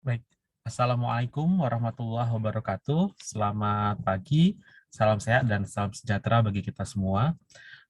Baik, Assalamualaikum warahmatullahi wabarakatuh. Selamat pagi, salam sehat dan salam sejahtera bagi kita semua.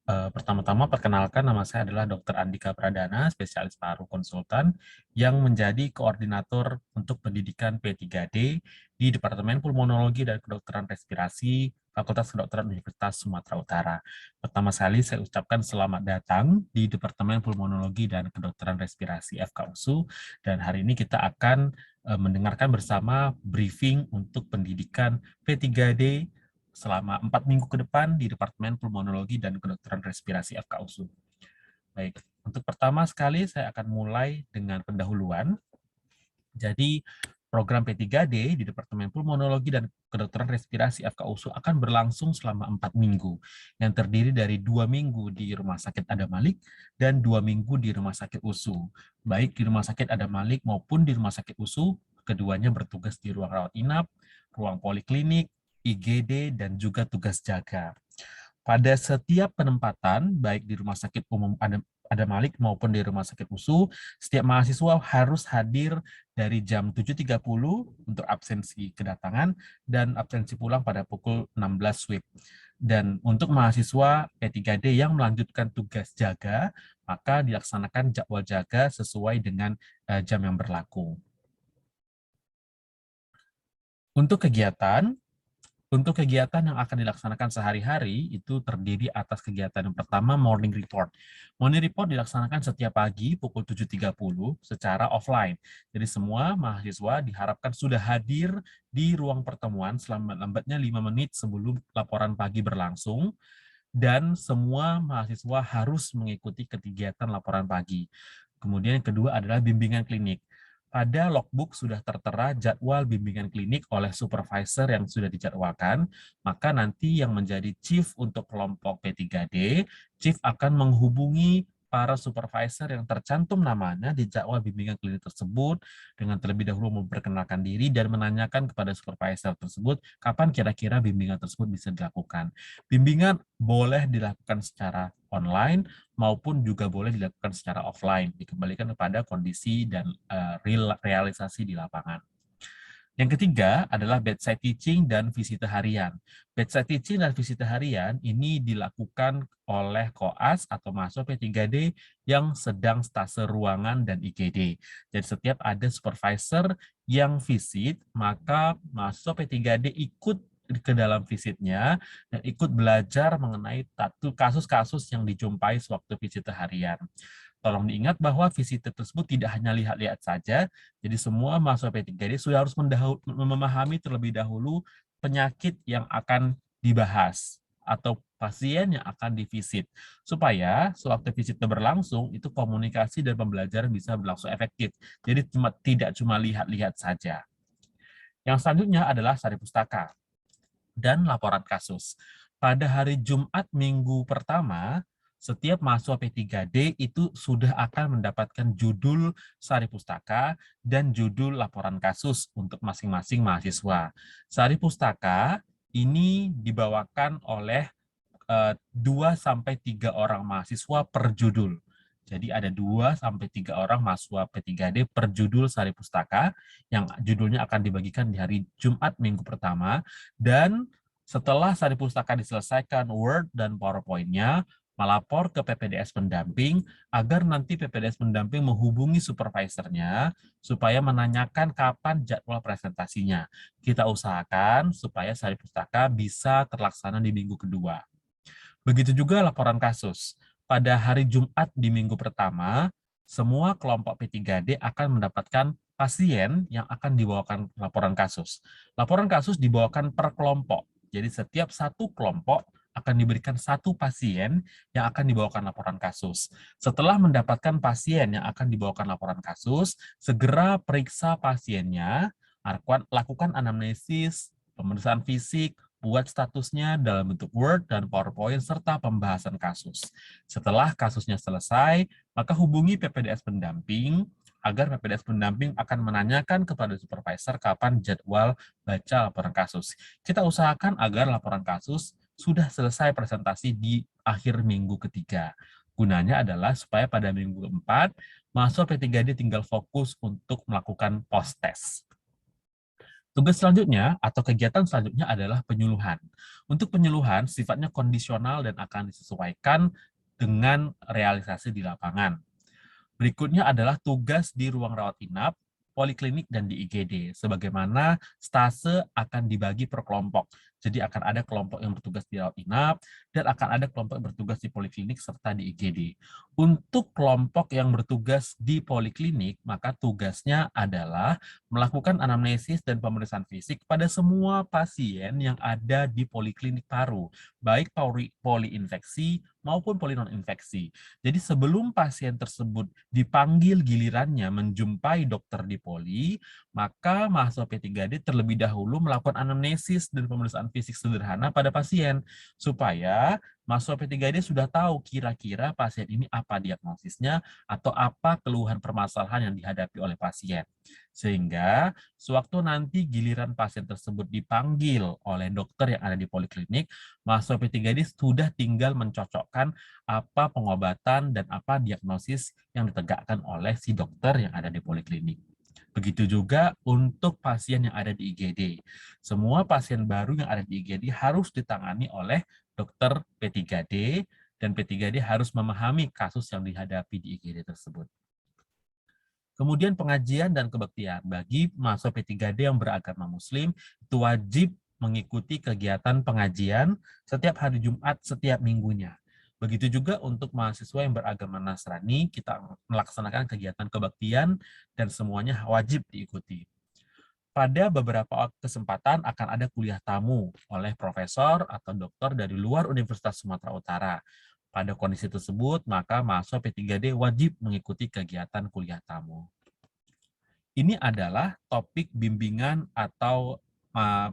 Pertama-tama perkenalkan, nama saya adalah Dr. Andika Pradana, spesialis paru konsultan yang menjadi koordinator untuk pendidikan P3D di Departemen Pulmonologi dan Kedokteran Respirasi Fakultas Kedokteran Universitas Sumatera Utara. Pertama sekali saya ucapkan selamat datang di Departemen Pulmonologi dan Kedokteran Respirasi FKUSU, dan hari ini kita akan mendengarkan bersama briefing untuk pendidikan P3D selama 4 minggu ke depan di Departemen Pulmonologi dan Kedokteran Respirasi FKUSU. Baik, untuk pertama sekali saya akan mulai dengan pendahuluan. Jadi, program P3D di Departemen Pulmonologi dan Kedokteran Respirasi FKUSU akan berlangsung selama 4 minggu, yang terdiri dari 2 minggu di Rumah Sakit Adam Malik dan 2 minggu di Rumah Sakit USU. Baik di Rumah Sakit Adam Malik maupun di Rumah Sakit USU, keduanya bertugas di ruang rawat inap, ruang poliklinik, IGD, dan juga tugas jaga. Pada setiap penempatan, baik di Rumah Sakit Umum Adam Malik maupun di Rumah Sakit USU, setiap mahasiswa harus hadir dari jam 7.30 untuk absensi kedatangan dan absensi pulang pada pukul 16 WIB. Dan untuk mahasiswa P3D yang melanjutkan tugas jaga, maka dilaksanakan jadwal jaga sesuai dengan jam yang berlaku. Untuk kegiatan, yang akan dilaksanakan sehari-hari itu terdiri atas kegiatan yang pertama, morning report. Morning report dilaksanakan setiap pagi pukul 7.30 secara offline. Jadi semua mahasiswa diharapkan sudah hadir di ruang pertemuan selambat-lambatnya 5 menit sebelum laporan pagi berlangsung, dan semua mahasiswa harus mengikuti kegiatan laporan pagi. Kemudian yang kedua adalah bimbingan klinik. Pada logbook sudah tertera jadwal bimbingan klinik oleh supervisor yang sudah dijadwalkan, maka nanti yang menjadi chief untuk kelompok P3D, chief akan menghubungi para supervisor yang tercantum namanya di jadwal bimbingan klinik tersebut dengan terlebih dahulu memperkenalkan diri dan menanyakan kepada supervisor tersebut kapan kira-kira bimbingan tersebut bisa dilakukan. Bimbingan boleh dilakukan secara online maupun juga boleh dilakukan secara offline, dikembalikan kepada kondisi dan realisasi di lapangan. Yang ketiga adalah bedside teaching dan visita harian. Bedside teaching dan visita harian ini dilakukan oleh koas atau mahasiswa P3D yang sedang stase ruangan dan IGD. Jadi setiap ada supervisor yang visit, maka mahasiswa P3D ikut ke dalam visitnya dan ikut belajar mengenai kasus-kasus yang dijumpai sewaktu visita harian. Tolong diingat bahwa visit tersebut tidak hanya lihat-lihat saja, jadi semua mahasiswa P3D sudah harus memahami terlebih dahulu penyakit yang akan dibahas atau pasien yang akan divisit, supaya sewaktu visit berlangsung, itu komunikasi dan pembelajaran bisa berlangsung efektif. Jadi tidak cuma lihat-lihat saja. Yang selanjutnya adalah sari pustaka dan laporan kasus. Pada hari Jumat minggu pertama, setiap mahasiswa P3D itu sudah akan mendapatkan judul sari pustaka dan judul laporan kasus untuk masing-masing mahasiswa. Sari pustaka ini dibawakan oleh 2-3 orang mahasiswa per judul. Jadi ada 2-3 orang mahasiswa P3D per judul sari pustaka yang judulnya akan dibagikan di hari Jumat minggu pertama, dan setelah sari pustaka diselesaikan Word dan PowerPoint-nya, melapor ke PPDS pendamping agar nanti PPDS pendamping menghubungi supervisornya supaya menanyakan kapan jadwal presentasinya. Kita usahakan supaya sari pustaka bisa terlaksana di minggu kedua. Begitu juga laporan kasus. Pada hari Jumat di minggu pertama, semua kelompok P3D akan mendapatkan pasien yang akan dibawakan laporan kasus. Laporan kasus dibawakan per kelompok. Jadi setiap satu kelompok akan diberikan satu pasien yang akan dibawakan laporan kasus. Setelah mendapatkan pasien yang akan dibawakan laporan kasus, segera periksa pasiennya, lakukan anamnesis, pemeriksaan fisik, buat statusnya dalam bentuk Word dan PowerPoint, serta pembahasan kasus. Setelah kasusnya selesai, maka hubungi PPDS pendamping agar PPDS pendamping akan menanyakan kepada supervisor kapan jadwal baca laporan kasus. Kita usahakan agar laporan kasus sudah selesai presentasi di akhir minggu ketiga. Gunanya adalah supaya pada minggu keempat, mahasiswa P3D tinggal fokus untuk melakukan post-test. Tugas selanjutnya atau kegiatan selanjutnya adalah penyuluhan. Untuk penyuluhan sifatnya kondisional dan akan disesuaikan dengan realisasi di lapangan. Berikutnya adalah tugas di ruang rawat inap, poliklinik, dan di IGD. Sebagaimana stase akan dibagi per kelompok. Jadi akan ada kelompok yang bertugas di rawat inap, dan akan ada kelompok yang bertugas di poliklinik serta di IGD. Untuk kelompok yang bertugas di poliklinik, maka tugasnya adalah melakukan anamnesis dan pemeriksaan fisik pada semua pasien yang ada di poliklinik paru, baik poliinfeksi maupun polinon-infeksi. Jadi sebelum pasien tersebut dipanggil gilirannya menjumpai dokter di poli, maka mahasiswa P3D terlebih dahulu melakukan anamnesis dan pemeriksaan fisik sederhana pada pasien, supaya mahasiswa P3D sudah tahu kira-kira pasien ini apa diagnosisnya atau apa keluhan permasalahan yang dihadapi oleh pasien. Sehingga sewaktu nanti giliran pasien tersebut dipanggil oleh dokter yang ada di poliklinik, mahasiswa P3D sudah tinggal mencocokkan apa pengobatan dan apa diagnosis yang ditegakkan oleh si dokter yang ada di poliklinik. Begitu juga untuk pasien yang ada di IGD. Semua pasien baru yang ada di IGD harus ditangani oleh dokter P3D, dan P3D harus memahami kasus yang dihadapi di IGD tersebut. Kemudian pengajian dan kebaktian. Bagi mahasiswa P3D yang beragama Muslim, itu wajib mengikuti kegiatan pengajian setiap hari Jumat setiap minggunya. Begitu juga untuk mahasiswa yang beragama Nasrani, kita melaksanakan kegiatan kebaktian dan semuanya wajib diikuti. Pada beberapa kesempatan akan ada kuliah tamu oleh profesor atau dokter dari luar Universitas Sumatera Utara. Pada kondisi tersebut, maka mahasiswa P3D wajib mengikuti kegiatan kuliah tamu. Ini adalah topik bimbingan atau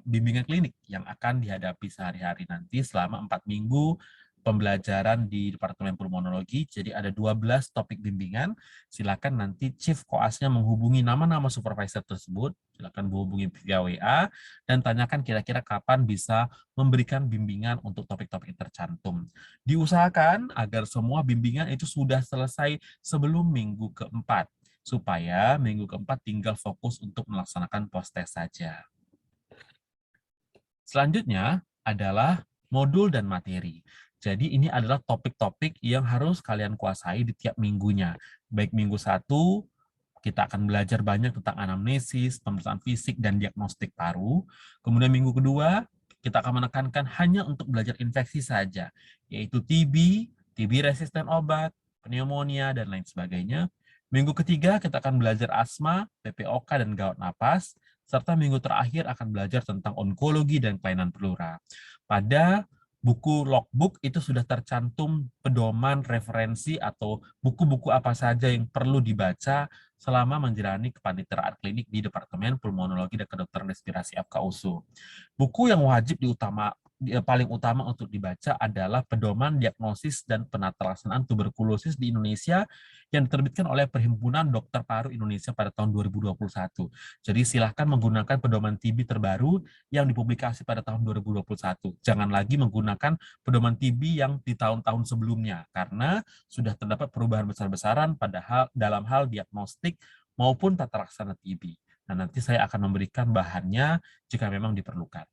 bimbingan klinik yang akan dihadapi sehari-hari nanti selama 4 minggu pembelajaran di Departemen Pulmonologi. Jadi ada 12 topik bimbingan. Silakan nanti Chief Koasnya menghubungi nama-nama supervisor tersebut. Silakan menghubungi via WA dan tanyakan kira-kira kapan bisa memberikan bimbingan untuk topik-topik tercantum. Diusahakan agar semua bimbingan itu sudah selesai sebelum minggu keempat, supaya minggu keempat tinggal fokus untuk melaksanakan post-test saja. Selanjutnya adalah modul dan materi. Jadi ini adalah topik-topik yang harus kalian kuasai di tiap minggunya. Baik minggu 1, kita akan belajar banyak tentang anamnesis, pemeriksaan fisik, dan diagnostik paru. Kemudian minggu kedua, kita akan menekankan hanya untuk belajar infeksi saja, yaitu TB, TB resisten obat, pneumonia, dan lain sebagainya. Minggu ketiga, kita akan belajar asma, PPOK, dan gawat napas, serta minggu terakhir akan belajar tentang onkologi dan kelainan pleura. Pada buku logbook itu sudah tercantum pedoman referensi atau buku-buku apa saja yang perlu dibaca selama menjalani kepaniteraan klinik di Departemen Pulmonologi dan Kedokteran Respirasi FKUSU. Buku yang wajib paling utama untuk dibaca adalah Pedoman Diagnosis dan Penata Laksanaan Tuberkulosis di Indonesia yang diterbitkan oleh Perhimpunan Dokter Paru Indonesia pada tahun 2021. Jadi silahkan menggunakan pedoman TB terbaru yang dipublikasi pada tahun 2021. Jangan lagi menggunakan pedoman TB yang di tahun-tahun sebelumnya, karena sudah terdapat perubahan besar-besaran dalam hal diagnostik maupun tata laksana TB. Nah, nanti saya akan memberikan bahannya jika memang diperlukan.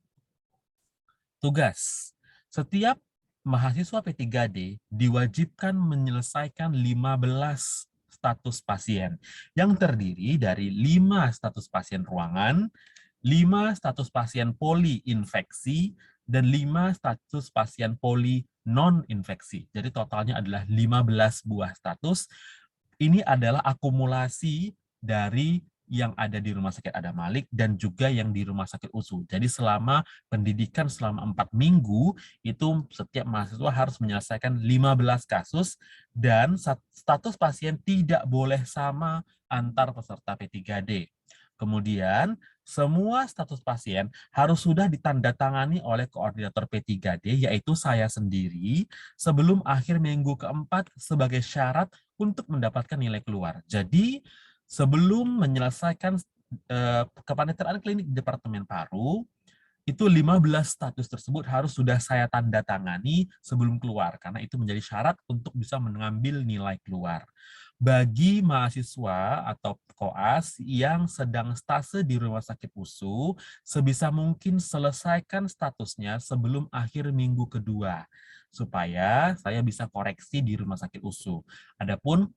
Tugas. Setiap mahasiswa P3D diwajibkan menyelesaikan 15 status pasien yang terdiri dari 5 status pasien ruangan, 5 status pasien poliinfeksi, dan 5 status pasien poli non-infeksi. Jadi totalnya adalah 15 buah status. Ini adalah akumulasi dari yang ada di Rumah Sakit Adam Malik dan juga yang di Rumah Sakit USU. Jadi selama pendidikan selama 4 minggu, itu setiap mahasiswa harus menyelesaikan 15 kasus dan status pasien tidak boleh sama antar peserta P3D. Kemudian, semua status pasien harus sudah ditandatangani oleh koordinator P3D, yaitu saya sendiri, sebelum akhir minggu keempat sebagai syarat untuk mendapatkan nilai keluar. Jadi, sebelum menyelesaikan kepaniteraan klinik di Departemen Paru, itu 15 status tersebut harus sudah saya tanda tangani sebelum keluar, karena itu menjadi syarat untuk bisa mengambil nilai keluar. Bagi mahasiswa atau koas yang sedang stase di Rumah Sakit USU, sebisa mungkin selesaikan statusnya sebelum akhir minggu kedua, supaya saya bisa koreksi di Rumah Sakit USU. Adapun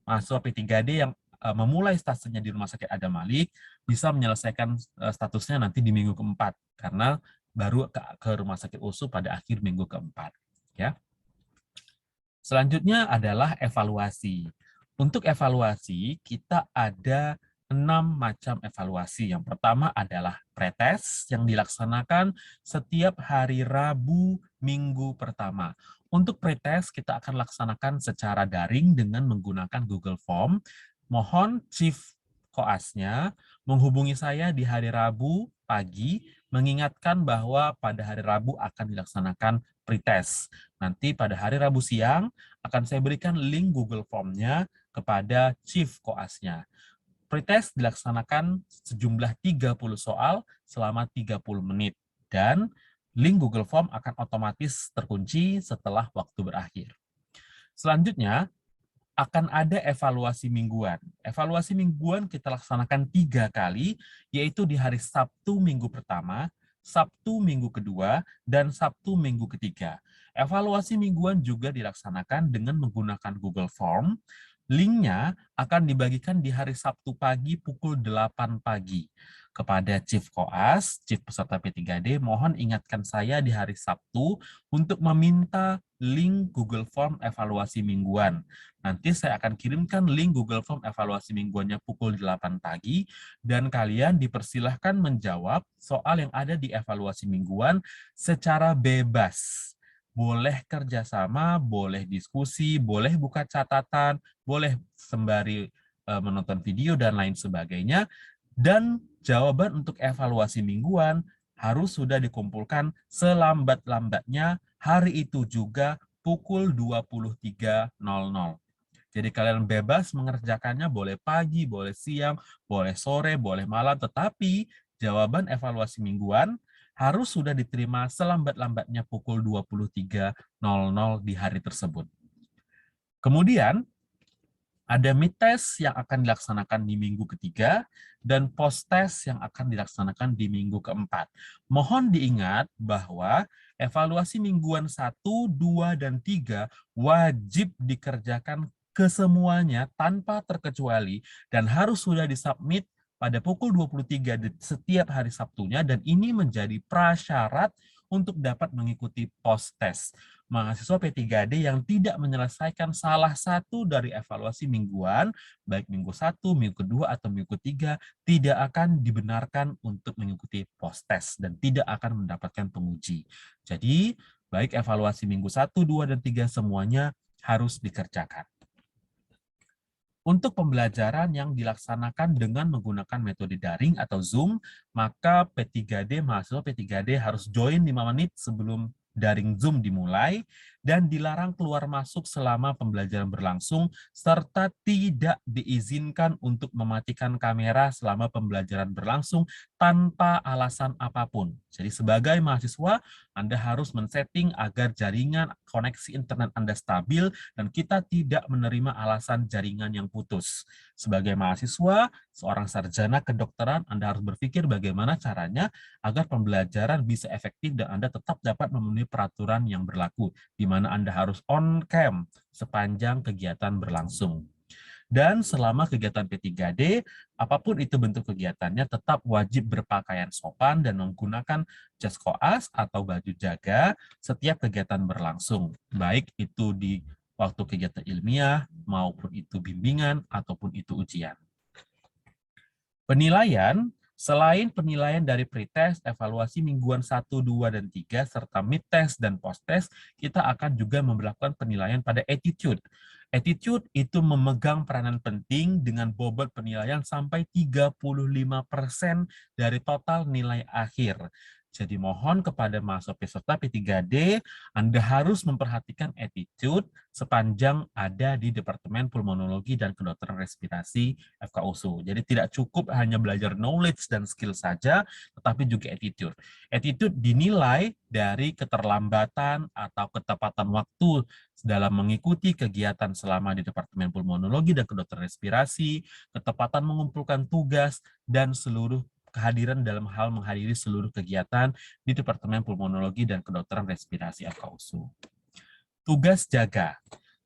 mahasiswa P3D yang memulai statusnya di Rumah Sakit Adam Malik bisa menyelesaikan statusnya nanti di minggu keempat, karena baru ke Rumah Sakit USU pada akhir minggu keempat. Ya. Selanjutnya adalah evaluasi. Untuk evaluasi, kita ada 6 macam evaluasi. Yang pertama adalah pretest yang dilaksanakan setiap hari Rabu minggu pertama. Untuk pretest, kita akan laksanakan secara daring dengan menggunakan Google Form. Mohon Chief Koasnya menghubungi saya di hari Rabu pagi, mengingatkan bahwa pada hari Rabu akan dilaksanakan pretest. Nanti pada hari Rabu siang akan saya berikan link Google Form-nya kepada Chief Koasnya. Pretest dilaksanakan sejumlah 30 soal selama 30 menit dan link Google Form akan otomatis terkunci setelah waktu berakhir. Selanjutnya, akan ada evaluasi mingguan. Evaluasi mingguan kita laksanakan 3 kali, yaitu di hari Sabtu minggu pertama, Sabtu minggu kedua, dan Sabtu minggu ketiga. Evaluasi mingguan juga dilaksanakan dengan menggunakan Google Form. Linknya akan dibagikan di hari Sabtu pagi pukul 8 pagi. Kepada Chief Koas, Chief peserta P3D, mohon ingatkan saya di hari Sabtu untuk meminta link Google Form evaluasi mingguan. Nanti saya akan kirimkan link Google Form evaluasi mingguannya pukul 8 pagi, dan kalian dipersilahkan menjawab soal yang ada di evaluasi mingguan secara bebas. Boleh kerjasama, boleh diskusi, boleh buka catatan, boleh sembari menonton video, dan lain sebagainya. Dan jawaban untuk evaluasi mingguan harus sudah dikumpulkan selambat-lambatnya hari itu juga pukul 23.00. Jadi kalian bebas mengerjakannya, boleh pagi, boleh siang, boleh sore, boleh malam, tetapi jawaban evaluasi mingguan harus sudah diterima selambat-lambatnya pukul 23.00 di hari tersebut. Kemudian, ada mid-test yang akan dilaksanakan di minggu ketiga dan post-test yang akan dilaksanakan di minggu keempat. Mohon diingat bahwa evaluasi mingguan 1, 2, dan 3 wajib dikerjakan kesemuanya tanpa terkecuali dan harus sudah disubmit pada pukul 23 di setiap hari Sabtunya, dan ini menjadi prasyarat untuk dapat mengikuti post-test. Mahasiswa P3D yang tidak menyelesaikan salah satu dari evaluasi mingguan, baik minggu 1, minggu kedua, atau minggu ketiga, tidak akan dibenarkan untuk mengikuti post-test dan tidak akan mendapatkan penguji. Jadi, baik evaluasi minggu 1, 2, dan 3 semuanya harus dikerjakan. Untuk pembelajaran yang dilaksanakan dengan menggunakan metode daring atau Zoom, maka P3D, mahasiswa P3D harus join 5 menit sebelum daring Zoom dimulai, dan dilarang keluar masuk selama pembelajaran berlangsung, serta tidak diizinkan untuk mematikan kamera selama pembelajaran berlangsung tanpa alasan apapun. Jadi sebagai mahasiswa, Anda harus men-setting agar jaringan koneksi internet Anda stabil dan kita tidak menerima alasan jaringan yang putus. Sebagai mahasiswa, seorang sarjana kedokteran, Anda harus berpikir bagaimana caranya agar pembelajaran bisa efektif dan Anda tetap dapat memenuhi peraturan yang berlaku, di mana Anda harus on-cam sepanjang kegiatan berlangsung. Dan selama kegiatan P3D, apapun itu bentuk kegiatannya, tetap wajib berpakaian sopan dan menggunakan jas koas atau baju jaga setiap kegiatan berlangsung, baik itu di waktu kegiatan ilmiah, maupun itu bimbingan, ataupun itu ujian. Penilaian, selain penilaian dari pretest, evaluasi mingguan 1, 2, dan 3, serta mid-test dan post-test, kita akan juga memperlakukan penilaian pada attitude. Attitude itu memegang peranan penting dengan bobot penilaian sampai 35% dari total nilai akhir. Jadi mohon kepada mahasiswa peserta P3D, Anda harus memperhatikan attitude sepanjang ada di Departemen Pulmonologi dan Kedokteran Respirasi FKUSU. Jadi tidak cukup hanya belajar knowledge dan skill saja, tetapi juga attitude. Attitude dinilai dari keterlambatan atau ketepatan waktu dalam mengikuti kegiatan selama di Departemen Pulmonologi dan Kedokteran Respirasi, ketepatan mengumpulkan tugas, dan seluruh kehadiran dalam hal menghadiri seluruh kegiatan di Departemen Pulmonologi dan Kedokteran Respirasi FKUSU. Tugas jaga.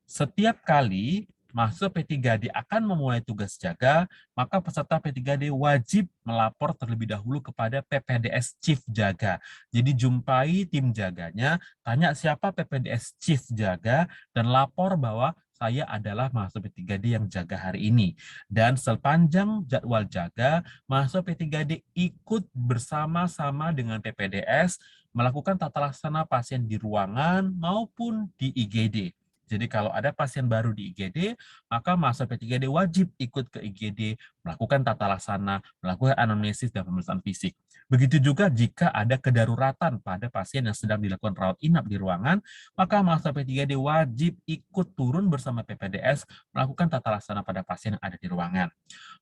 Setiap kali mahasiswa P3D akan memulai tugas jaga, maka peserta P3D wajib melapor terlebih dahulu kepada PPDS Chief Jaga. Jadi jumpai tim jaganya, tanya siapa PPDS Chief Jaga, dan lapor bahwa saya adalah mahasiswa P3D yang jaga hari ini. Dan sepanjang jadwal jaga, mahasiswa P3D ikut bersama-sama dengan PPDS melakukan tata laksana pasien di ruangan maupun di IGD. Jadi kalau ada pasien baru di IGD, maka mahasiswa P3D wajib ikut ke IGD, melakukan tata laksana, melakukan anamnesis dan pemeriksaan fisik. Begitu juga jika ada kedaruratan pada pasien yang sedang dilakukan rawat inap di ruangan, maka mahasiswa P3D wajib ikut turun bersama PPDS melakukan tata laksana pada pasien yang ada di ruangan.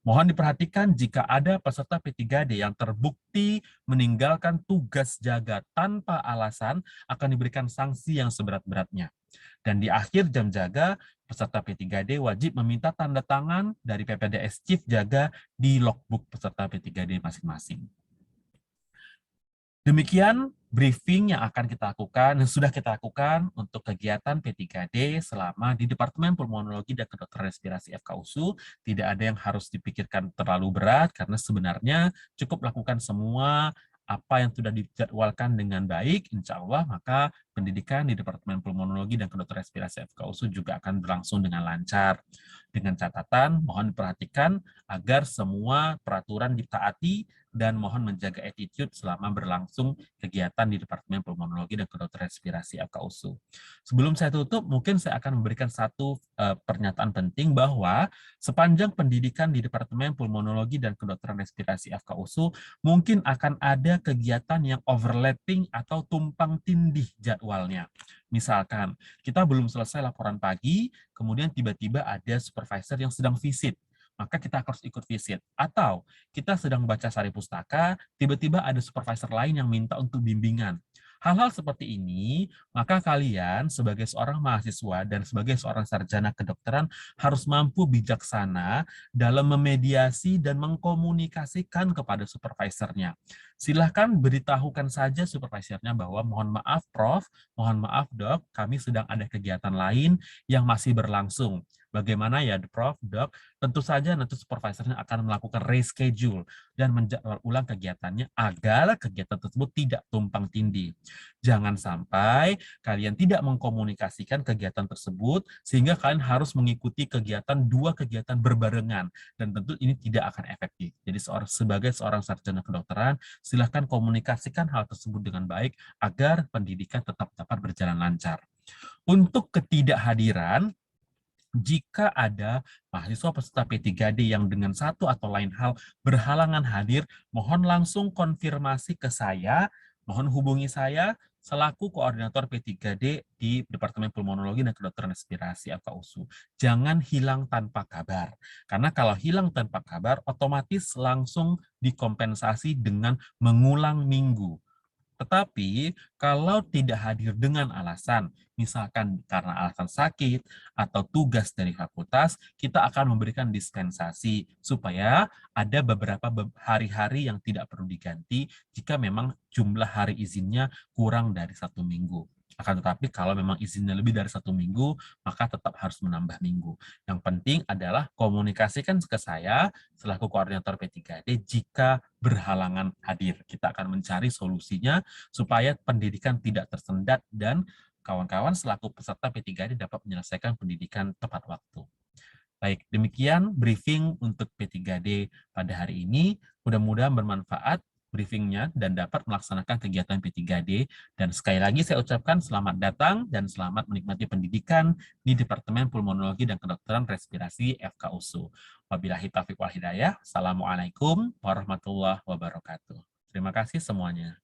Mohon diperhatikan jika ada peserta P3D yang terbukti meninggalkan tugas jaga tanpa alasan, akan diberikan sanksi yang seberat-beratnya. Dan di akhir jam jaga, peserta P3D wajib meminta tanda tangan dari PPDS Chief Jaga di logbook peserta P3D masing-masing. Demikian briefing yang akan kita lakukan, yang sudah kita lakukan untuk kegiatan P3D selama di Departemen Pulmonologi dan Kedokteran Respirasi FKUSU. Tidak ada yang harus dipikirkan terlalu berat, karena sebenarnya cukup lakukan semua apa yang sudah dijadwalkan dengan baik, insya Allah maka pendidikan di Departemen Pulmonologi dan Kedokteran Respirasi FKUSU juga akan berlangsung dengan lancar. Dengan catatan, mohon diperhatikan agar semua peraturan ditaati dan mohon menjaga attitude selama berlangsung kegiatan di Departemen Pulmonologi dan Kedokteran Respirasi FKUSU. Sebelum saya tutup, mungkin saya akan memberikan satu pernyataan penting bahwa sepanjang pendidikan di Departemen Pulmonologi dan Kedokteran Respirasi FKUSU, mungkin akan ada kegiatan yang overlapping atau tumpang tindih jadwalnya. Misalkan, kita belum selesai laporan pagi, kemudian tiba-tiba ada supervisor yang sedang visit, maka kita harus ikut visit. Atau kita sedang baca sari pustaka, tiba-tiba ada supervisor lain yang minta untuk bimbingan. Hal-hal seperti ini, maka kalian sebagai seorang mahasiswa dan sebagai seorang sarjana kedokteran harus mampu bijaksana dalam memediasi dan mengkomunikasikan kepada supervisornya. Silahkan beritahukan saja supervisornya bahwa mohon maaf Prof, mohon maaf Dok, kami sedang ada kegiatan lain yang masih berlangsung. Bagaimana ya Prof, Dok? Tentu saja nanti supervisornya akan melakukan reschedule dan menjadwal ulang kegiatannya agar kegiatan tersebut tidak tumpang tindih. Jangan sampai kalian tidak mengkomunikasikan kegiatan tersebut sehingga kalian harus mengikuti dua kegiatan berbarengan, dan tentu ini tidak akan efektif. Jadi sebagai seorang sarjana kedokteran, silahkan komunikasikan hal tersebut dengan baik agar pendidikan tetap dapat berjalan lancar. Untuk ketidakhadiran, jika ada mahasiswa peserta P3D yang dengan satu atau lain hal berhalangan hadir, mohon langsung konfirmasi ke saya, mohon hubungi saya selaku koordinator P3D di Departemen Pulmonologi dan Kedokteran Respirasi FKUSU. Jangan hilang tanpa kabar, karena kalau hilang tanpa kabar, otomatis langsung dikompensasi dengan mengulang minggu. Tetapi kalau tidak hadir dengan alasan, misalkan karena alasan sakit atau tugas dari fakultas, kita akan memberikan dispensasi supaya ada beberapa hari-hari yang tidak perlu diganti jika memang jumlah hari izinnya kurang dari 1 minggu. Akan tetapi kalau memang izinnya lebih dari 1 minggu, maka tetap harus menambah minggu. Yang penting adalah komunikasikan ke saya selaku koordinator P3D jika berhalangan hadir. Kita akan mencari solusinya supaya pendidikan tidak tersendat dan kawan-kawan selaku peserta P3D dapat menyelesaikan pendidikan tepat waktu. Baik, demikian briefing untuk P3D pada hari ini. Mudah-mudahan bermanfaat briefingnya dan dapat melaksanakan kegiatan P3D. Dan sekali lagi saya ucapkan selamat datang dan selamat menikmati pendidikan di Departemen Pulmonologi dan Kedokteran Respirasi FKUSU. Wabillahi taufiq wal hidayah. Assalamualaikum warahmatullahi wabarakatuh. Terima kasih semuanya.